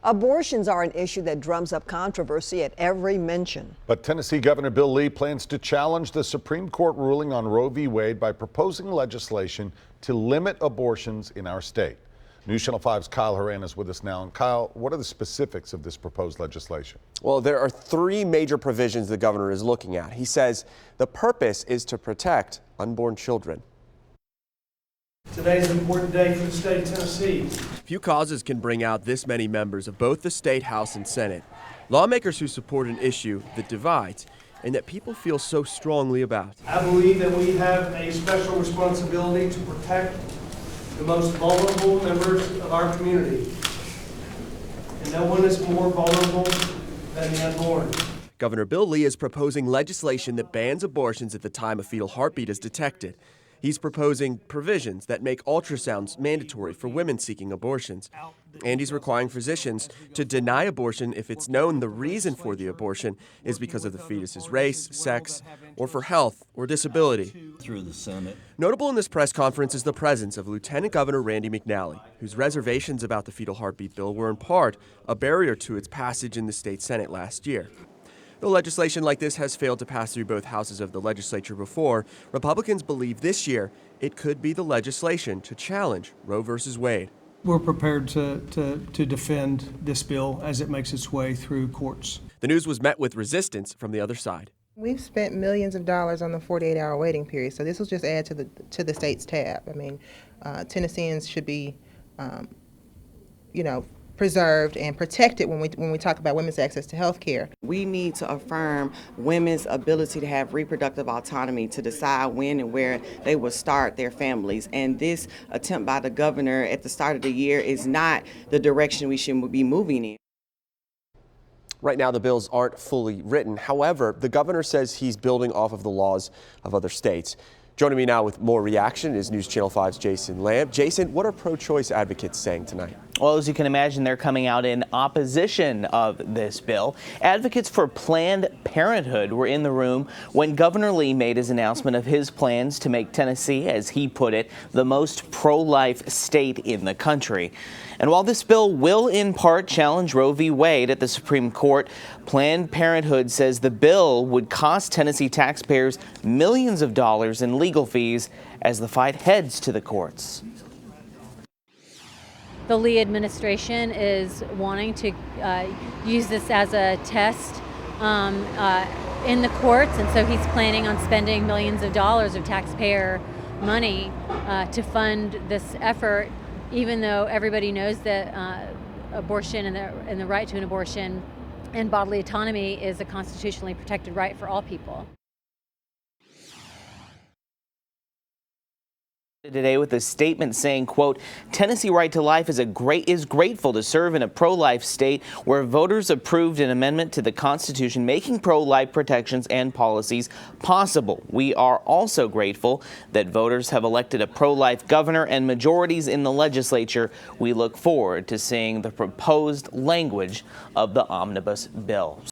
Abortions are an issue that drums up controversy at every mention. But Tennessee Governor Bill Lee plans to challenge the Supreme Court ruling on Roe v. Wade by proposing legislation to limit abortions in our state. News Channel 5's Kyle Horan is with us now. And Kyle, what are the specifics of this proposed legislation? Well, there are three major provisions the governor is looking at. He says the purpose is to protect unborn children. Today is an important day for the state of Tennessee. Few causes can bring out this many members of both the state House and Senate. Lawmakers who support an issue that divides and that people feel so strongly about. I believe that we have a special responsibility to protect the most vulnerable members of our community. And no one is more vulnerable than the unborn. Governor Bill Lee is proposing legislation that bans abortions at the time a fetal heartbeat is detected. He's proposing provisions that make ultrasounds mandatory for women seeking abortions. And he's requiring physicians to deny abortion if it's known the reason for the abortion is because of the fetus's race, sex, or for health or disability. Through the Senate. Notable in this press conference is the presence of Lieutenant Governor Randy McNally, whose reservations about the fetal heartbeat bill were in part a barrier to its passage in the state Senate last year. Though legislation like this has failed to pass through both houses of the legislature before, Republicans believe this year it could be the legislation to challenge Roe v. Wade. We're prepared to defend this bill as it makes its way through courts. The news was met with resistance from the other side. We've spent millions of dollars on the 48-hour waiting period, so this will just add to the state's tab. I mean, Tennesseans should be, preserved and protected when we talk about women's access to health care. We need to affirm women's ability to have reproductive autonomy to decide when and where they will start their families. And this attempt by the governor at the start of the year is not the direction we should be moving in. Right now, the bills aren't fully written. However, the governor says he's building off of the laws of other states. Joining me now with more reaction is News Channel 5's Jason Lamb. Jason, what are pro-choice advocates saying tonight? Well, as you can imagine, they're coming out in opposition of this bill. Advocates for Planned Parenthood were in the room when Governor Lee made his announcement of his plans to make Tennessee, as he put it, the most pro-life state in the country. And while this bill will in part challenge Roe v. Wade at the Supreme Court, Planned Parenthood says the bill would cost Tennessee taxpayers millions of dollars in legal fees as the fight heads to the courts. The Lee administration is wanting to use this as a test in the courts, and so he's planning on spending millions of dollars of taxpayer money to fund this effort, even though everybody knows that abortion and the right to an abortion and bodily autonomy is a constitutionally protected right for all people. Today with a statement saying, quote, Tennessee Right to Life is grateful to serve in a pro-life state where voters approved an amendment to the Constitution making pro-life protections and policies possible. We are also grateful that voters have elected a pro-life governor and majorities in the legislature. We look forward to seeing the proposed language of the omnibus bill.